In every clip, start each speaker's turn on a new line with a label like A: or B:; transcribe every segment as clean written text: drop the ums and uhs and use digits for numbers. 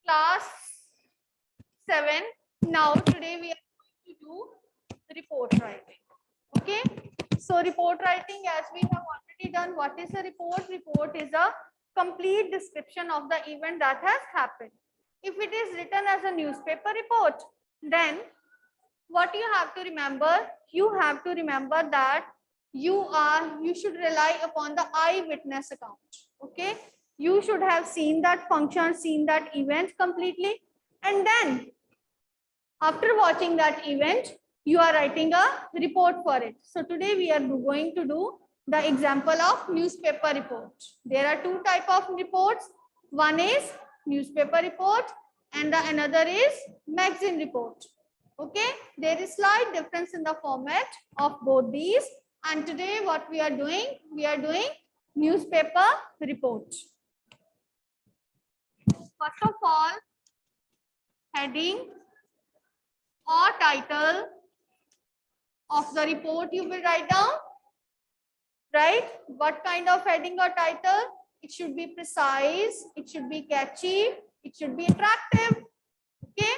A: Class 7. Now today we are going to do report writing. Okay. So report writing, as we have already done, what is a report? Report is a complete description of the event that has happened. If it is written as a newspaper report, then what you have to remember? You have to remember that you should rely upon the eyewitness account. Okay. You should have seen that function, seen that event completely, and then after watching that event, you are writing a report for it. So today we are going to do the example of newspaper report. There are two types of reports. One is newspaper report and the another is magazine report. Okay, there is slight difference in the format of both these. And today what we are doing newspaper report. First of all, heading or title of the report you will write down, right? What kind of heading or title? It should be precise, it should be catchy, it should be attractive. Okay.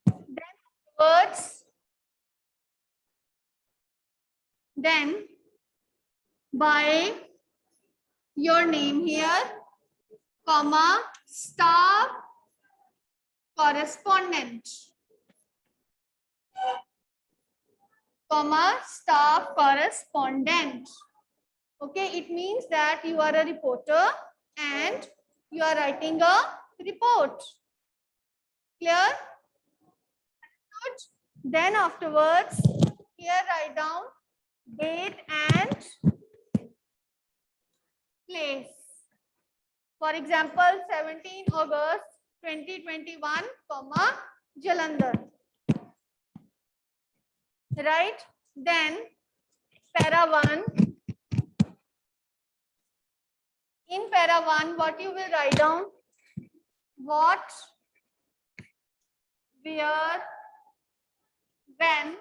A: Then words, then by your name here, comma, staff, correspondent, comma, staff correspondent. Okay, it means that you are a reporter and you are writing a report. Clear? Good. Then afterwards, here write down date and place. For example, 17 August 2021, comma, Jalandhar. Right? Then para 1. In para 1, what you will write down? What, where, when,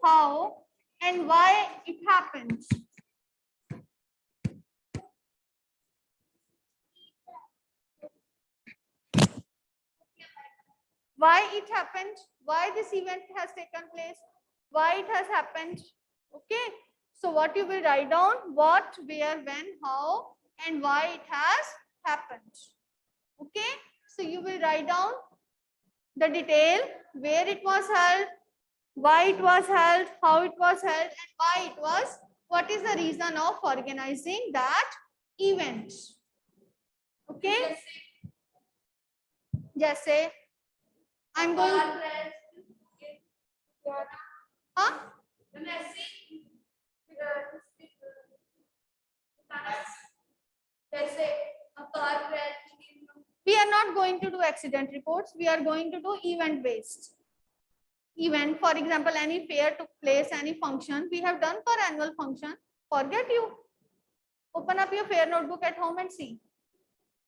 A: how, and why it happened. Why it happened, why this event has taken place, why it has happened. Okay. So what you will write down? What, where, when, how, and why it has happened. Okay. So you will write down the detail, where it was held, why it was held, how it was held, and why it was, what is the reason of organizing that event. Okay. Jaise I'm going. Huh? We are not going to do accident reports. We are going to do event based. Event, for example, any fair took place, any function we have done for annual function. Forget you. Open up your fair notebook at home and see.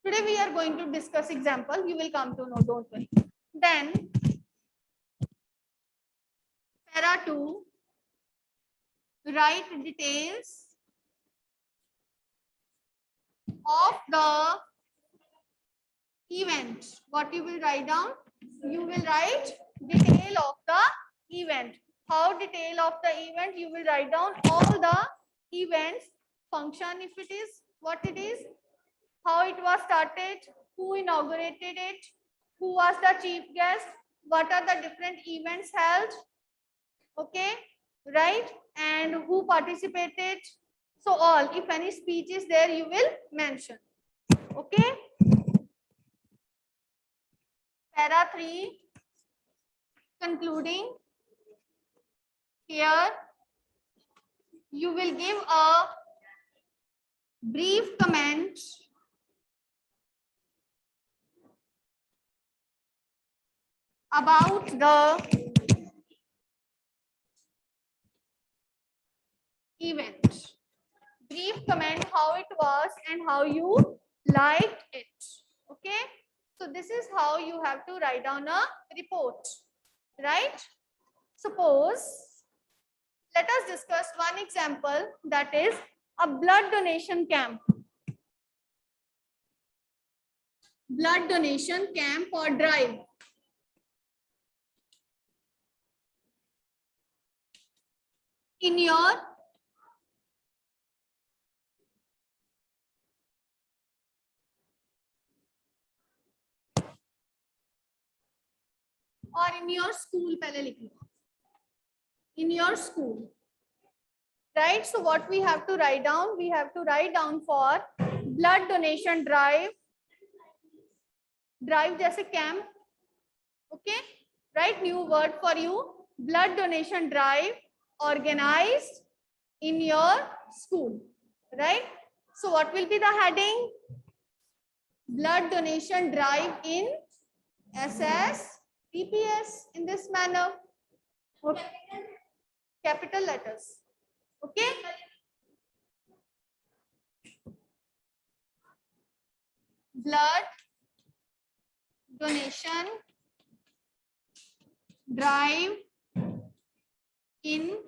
A: Today we are going to discuss example. You will come to know, don't worry. Then para 2, write details of the event. What you will write down? You will write detail of the event. How detail of the event? You will write down all the events, function if it is, what it is, how it was started, who inaugurated it, who was the chief guest, what are the different events held, okay, right, and who participated. So all, if any speech is there, you will mention. Okay. Para 3, concluding. Here you will give a brief comment about the event. Brief comment how it was and how you liked it. Okay. So this is how you have to write down a report, right? Suppose, let us discuss one example, that is a blood donation camp. blood donation camp or drive. In your school, पहले लिख लो. In your school, right? So what we have to write down? We have to write down for blood donation drive. Drive जैसे camp. Okay, right? New word for you. Blood donation drive organized in your school, right? So what will be the heading? Blood donation drive in SS DPS in this manner. Okay. Capital letters. Okay. Blood donation drive in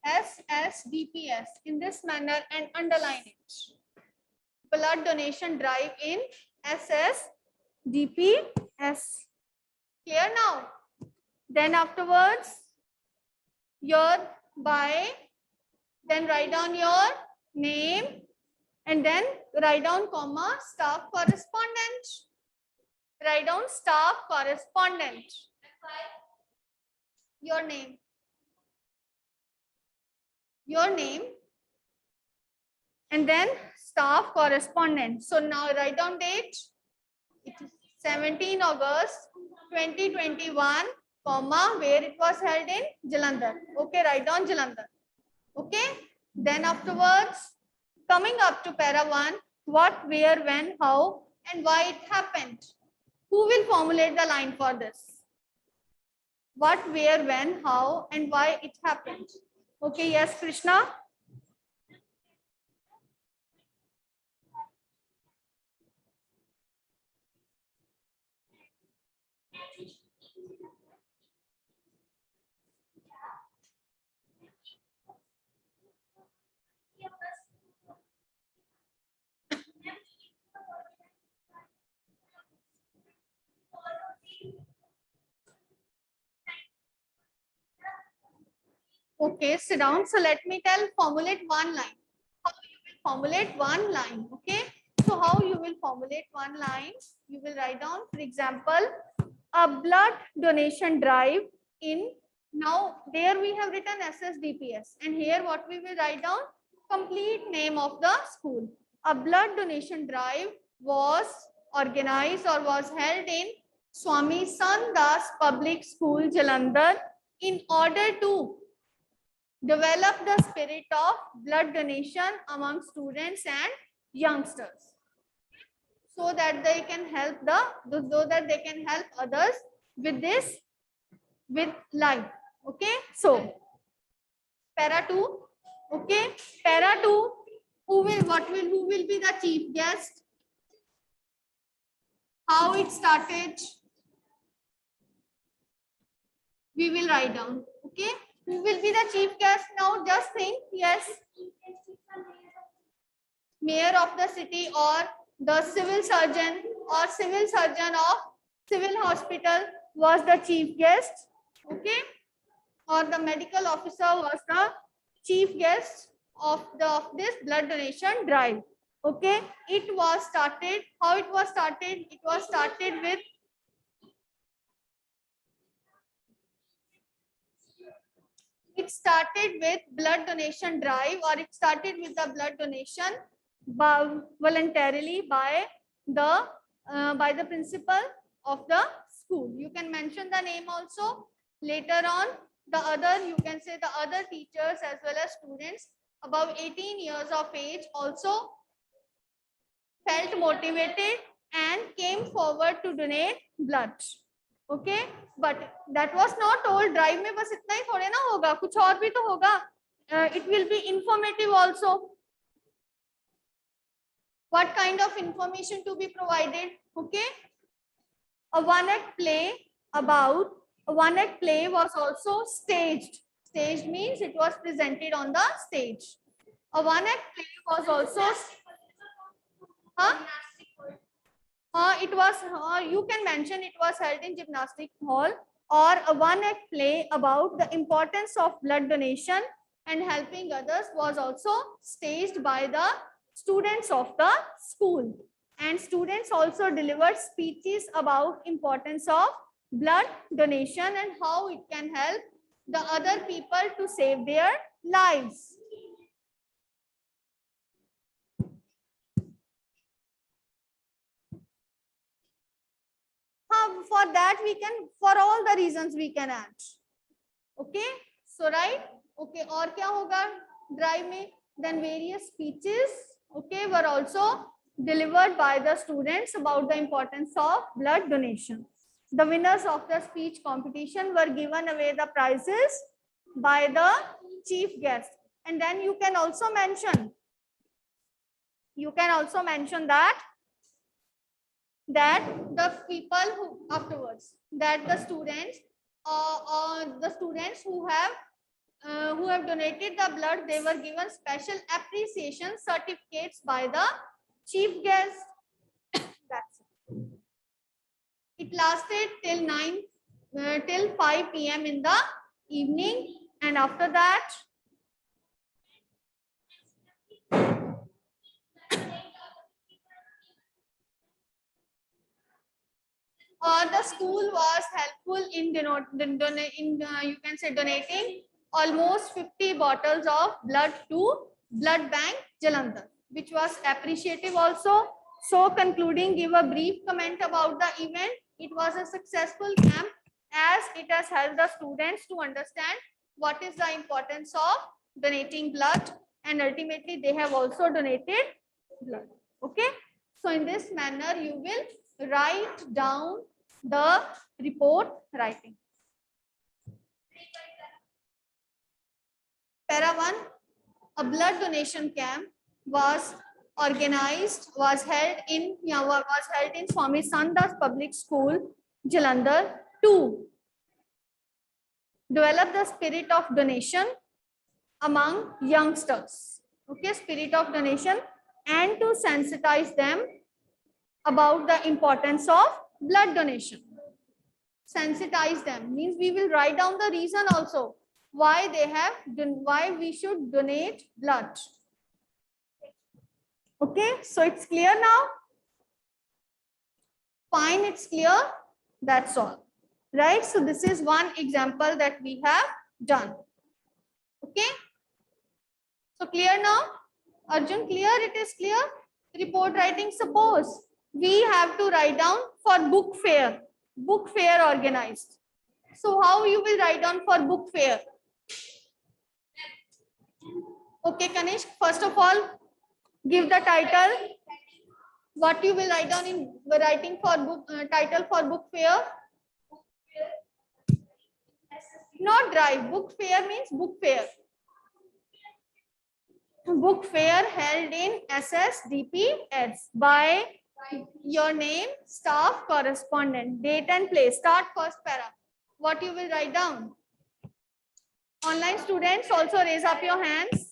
A: SSDPS in this manner and underline it. Blood donation drive in SSDPS. Clear now? Then afterwards, then write down your name and then write down comma staff correspondent. Write down staff correspondent. Your name. And then staff correspondent. So now write down date. It is 17 August 2021, comma, where it was held in Jalandhar. Okay, write down Jalandhar. Okay, then afterwards, coming up to para 1, what, where, when, how, and why it happened. Who will formulate the line for this? What, where, when, how, and why it happened. Okay, yes, Krishna. Okay, sit down. So let me formulate one line. How you will formulate one line. Okay. So how you will formulate one line? You will write down, for example, a blood donation drive in. Now there we have written SSDPS, and here what we will write down? Complete name of the school. A blood donation drive was organized or was held in Swami Sandas Public School, Jalandhar, in order to develop the spirit of blood donation among students and youngsters, so that they can help others with this, with life. Okay, so para 2. Okay, para 2. Who will be the chief guest? How it started? We will write down. Okay. Who will be the chief guest now? Just think. Yes. Mayor of the city or the civil surgeon of civil hospital was the chief guest. Okay. Or the medical officer was the chief guest of this blood donation drive. Okay. It was started. How it was started? It was started with blood donation drive, or it started with the blood donation voluntarily by the principal of the school. You can mention the name also. Later on, you can say the other teachers as well as students above 18 years of age also felt motivated and came forward to donate blood. Okay, but that was not all. Drive में बस इतना ही थोड़े ना होगा, कुछ और भी तो होगा. It will be informative also. What kind of information to be provided? Okay, a one-act play was also staged. Staged means it was presented on the stage. A one-act play was also. It was. You can mention it was held in gymnastic hall, or a one-act play about the importance of blood donation and helping others was also staged by the students of the school. And students also delivered speeches about importance of blood donation and how it can help the other people to save their lives. For that we can, for all the reasons we can add. Okay, so right. Okay, और क्या होगा drive में? Then various speeches, okay, were also delivered by the students about the importance of blood donation. The winners of the speech competition were given away the prizes by the chief guest. And then you can also mention that the people who afterwards, that the students who have donated the blood, they were given special appreciation certificates by the chief guest. That's it. It lasted till 5 p.m. in the evening, and after that the school was helpful in you can say donating almost 50 bottles of blood to Blood Bank Jalandhar, which was appreciative also. So concluding, give a brief comment about the event. It was a successful camp as it has helped the students to understand what is the importance of donating blood, and ultimately they have also donated blood. Okay, so in this manner you will write down the report writing. Para 1, a blood donation camp was held in Swami Sandas Public School, Jalandhar, to develop the spirit of donation among youngsters. Okay, spirit of donation, and to sensitize them about the importance of blood donation. Sensitize them means we will write down the reason also why we should donate blood. Okay, so it's clear now. Fine, it's clear. That's all. Right, so this is one example that we have done. Okay, so clear now, Arjun? Clear? It is clear. Report writing, suppose we have to write down for book fair organized. So how you will write down for book fair? Okay, Kanishk, first of all, give the title. What you will write down in writing for book title for book fair? Not drive. Book fair means book fair. Book fair held in SSDPS by your name, staff, correspondent, date and place. Start first para. What you will write down? Online students also raise up your hands.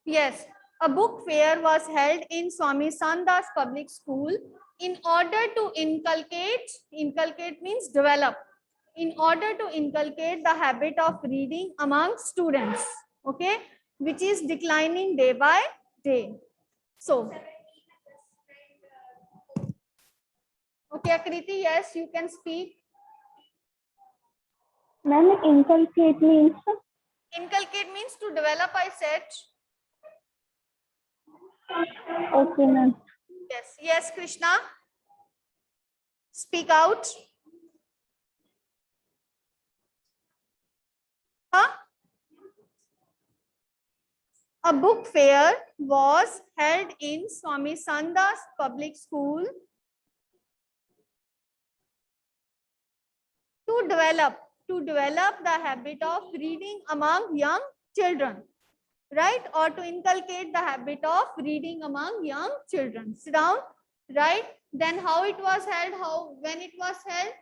A: Yes, a book fair was held in Swami Sandas Public School in order to inculcate means develop, in order to inculcate the habit of reading among students, okay, which is declining day by day. So, okay, Akriti, yes, you can speak.
B: Ma'am, inculcate means?
A: Inculcate means to develop, I said.
B: Okay, ma'am.
A: Yes, yes, Krishna. Speak out. Huh? A book fair was held in Swami Sandas Public School to develop the habit of reading among young children. right? Or to inculcate the habit of reading among young children. Sit down, right? Then how it was held, when it was held,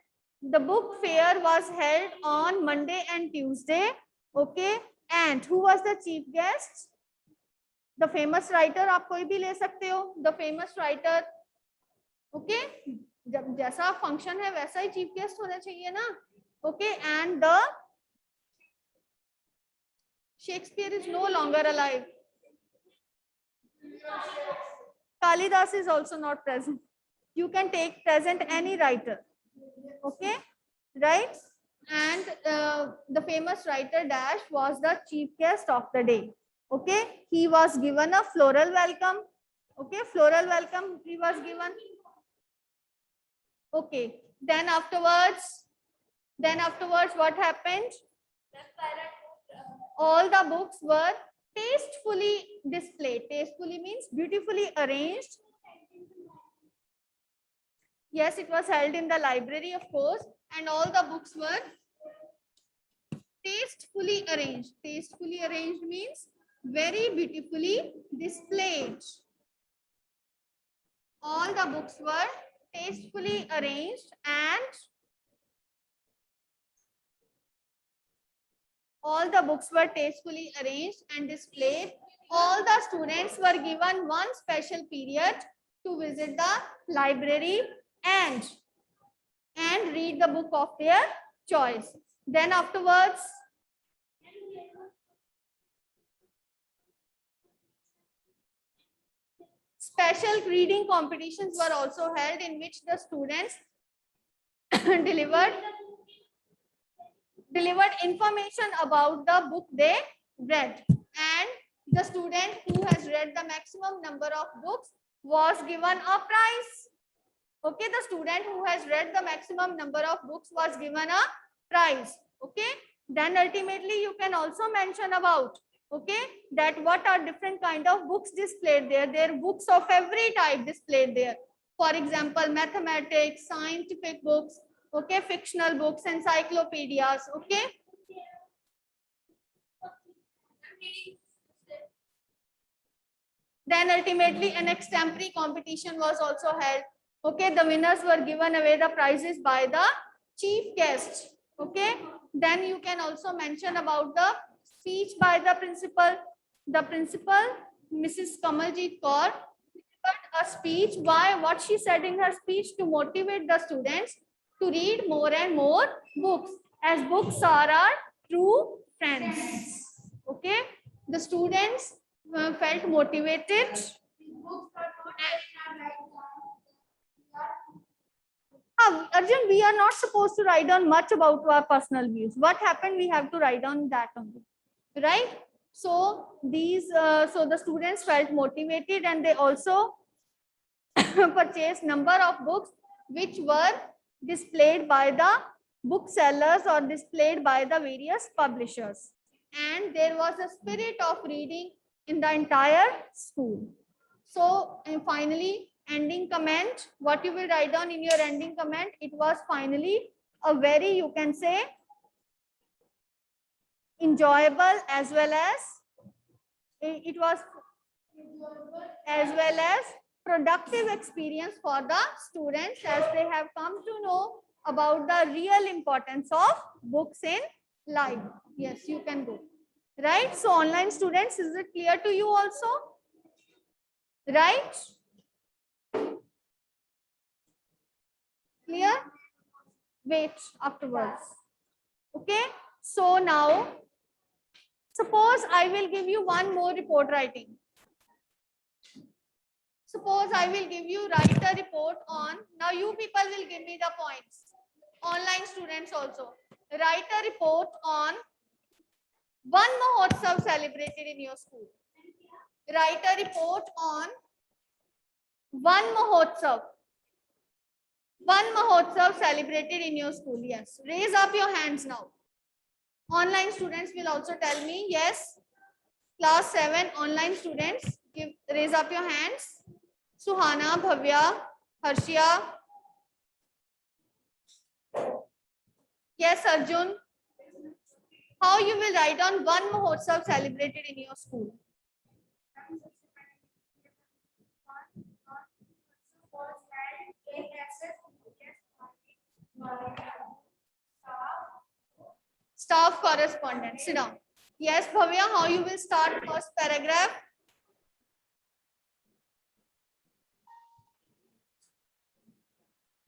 A: the book fair was held on Monday and Tuesday, okay? And who was the chief guest? The famous writer, आप कोई भी ले सकते हो, the famous writer, okay? जब जैसा function है वैसा ही चीफ गेस्ट होना चाहिए ना, okay? And the Shakespeare is no longer alive. Kalidas is also not present. You can take present any writer, okay, right? And the famous writer Dash was the chief guest of the day, okay? He was given a floral welcome, okay? Floral welcome he was given, okay? Then afterwards what happened? All the books were tastefully displayed. Tastefully means beautifully arranged. Yes, it was held in the library, of course, and all the books were tastefully arranged. Tastefully arranged means very beautifully displayed. All the books were tastefully arranged and displayed. All the students were given one special period to visit the library and read the book of their choice. Then afterwards, special reading competitions were also held in which the students delivered information about the book they read, and the student who has read the maximum number of books was given a prize. Okay, the student who has read the maximum number of books was given a prize. Okay, then ultimately you can also mention about, okay, that what are different kind of books displayed there. There are books of every type displayed there. For example, mathematics, scientific books, okay, fictional books, encyclopedias, okay. Then ultimately an extempore competition was also held. Okay, the winners were given away the prizes by the chief guest. Okay, then you can also mention about the speech by the principal. The principal, Mrs. Kamaljeet Kaur, delivered a speech. Why? What she said in her speech? To motivate the students to read more and more books, as books are our true friends. Okay, the students felt motivated. Arjun, we are not supposed to write down much about our personal views. What happened? We have to write down that only, right? So these, so the students felt motivated, and they also purchased number of books which were displayed by the booksellers or displayed by the various publishers. And there was a spirit of reading in the entire school. So, and finally, ending comment, what you will write down in your ending comment, it was finally a very, you can say, enjoyable as well as it was as well as productive experience for the students, as they have come to know about the real importance of books in life. Yes, you can go. Right? So online students, is it clear to you also? Right? Clear? Wait afterwards. Okay. So now, suppose I will give you one more report writing. Suppose I will give you write a report on, now you people will give me the points. Online students also. Write a report on one Mahotsav celebrated in your school. Write a report on one Mahotsav. One Mahotsav celebrated in your school. Yes. Raise up your hands now. Online students will also tell me. Yes. Class 7 online students, raise up your hands. Suhana, Bhavya, Harshia. Yes, Arjun. How you will write on one Mahotsav celebrated in your school? Staff correspondent. Sit down. Yes, Bhavya, how you will start first paragraph?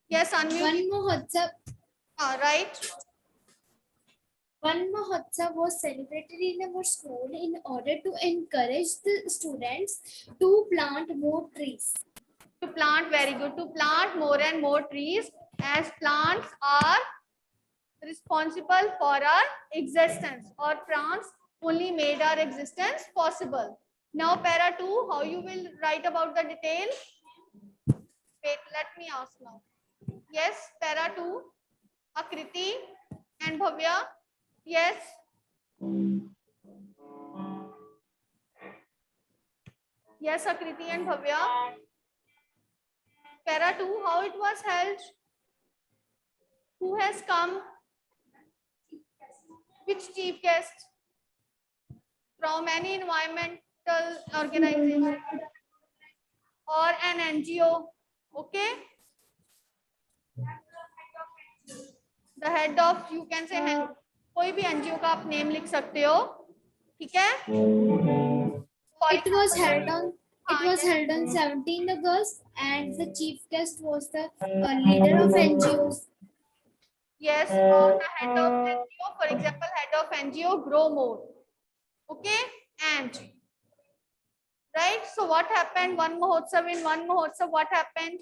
A: Yes, unmute. Right.
C: One Mahotsav was celebrated in our school in order to encourage the students to plant more trees.
A: To plant, very good. To plant more and more trees, as plants are responsible for our existence, or plants only made our existence possible. Now para 2, how you will write about the detail? Wait, let me ask now. Yes, para 2, Akriti and Bhavya. Yes. Yes, Akriti and Bhavya. Para 2, how it was held? Who has come? Which chief guest? From any environmental organization or an NGO. Okay. The head of, you can say head, कोई भी NGO का आप name लिख सकते हो. ठीक है?
C: It was held on 17th August, and the chief guest was the leader of NGOs.
A: Yes, the head of NGO, for example, head of NGO, grow more. Okay, and right. So what happened? One Mahotsav, what happened?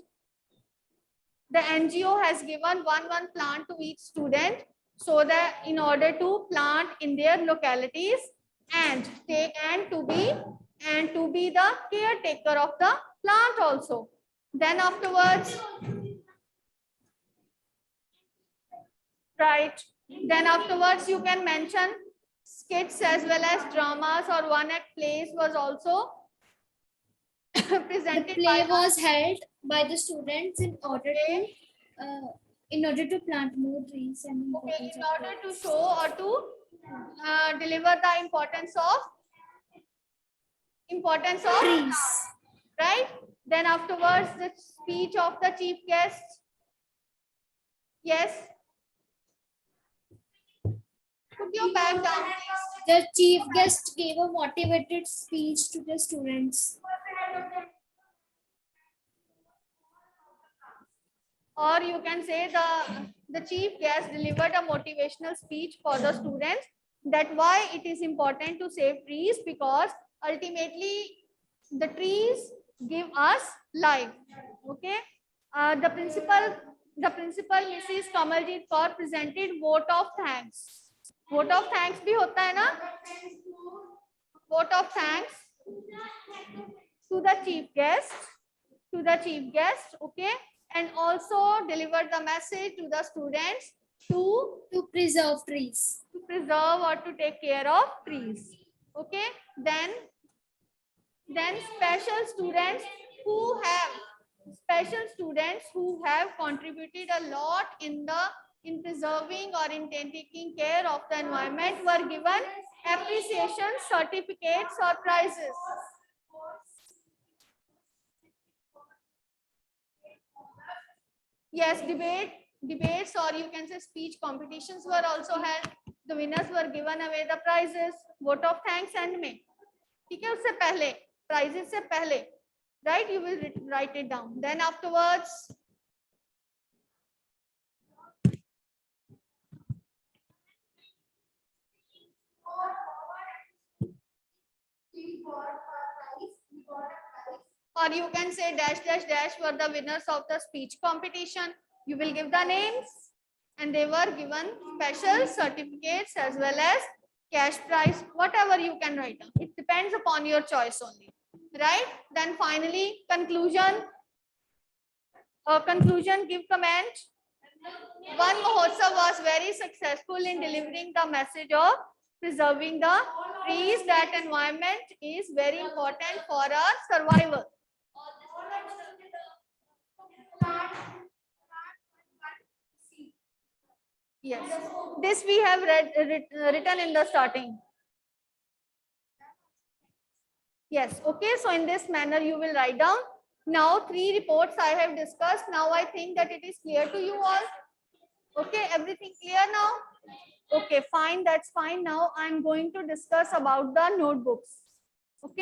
A: The NGO has given one plant to each student, so that in order to plant in their localities and to be the caretaker of the plant also. Then afterwards, right? Then afterwards, you can mention skits as well as dramas or one-act plays was also presented.
C: The play was held by the students in order to plant more trees and
A: okay, in order to show or to deliver the importance of
C: trees.
A: Right? Then afterwards, the speech of the chief guest. Yes. Put your bag down, please.
C: The chief guest gave a motivated speech to the students.
A: Or you can say the chief guest delivered a motivational speech for the students, that why it is important to save trees, because ultimately the trees give us life. Okay. The principal Mrs. Kamaljeet Kaur presented vote of thanks. Vote of thanks भी होता है ना? Vote of thanks to the chief guest, okay, and also deliver the message to the students to
C: preserve trees,
A: to preserve or to take care of trees. Okay, then special students who have contributed a lot in preserving or in taking care of the environment were given appreciation certificates or prizes. Yes, debates or you can say speech competitions were also held. The winners were given away the prizes. Vote of thanks end में. ठीक है, उससे पहले prizes से पहले, right? You will write it down. Then afterwards, or you can say dash dash dash were the winners of the speech competition. You will give the names, and they were given special certificates as well as cash prize, whatever you can write down. It depends upon your choice only, right? Then finally, conclusion. Give comment. One Mahotsav was very successful in delivering the message of preserving the trees, that environment is very important for our survival. Yes, this This we have written in the starting. Yes, okay. So in this manner, you will write down. Now 3 reports I have discussed. Now I think that it is clear to you all. Okay, everything clear now? Okay, fine. That's fine. Now I'm going to discuss about the notebooks. Okay.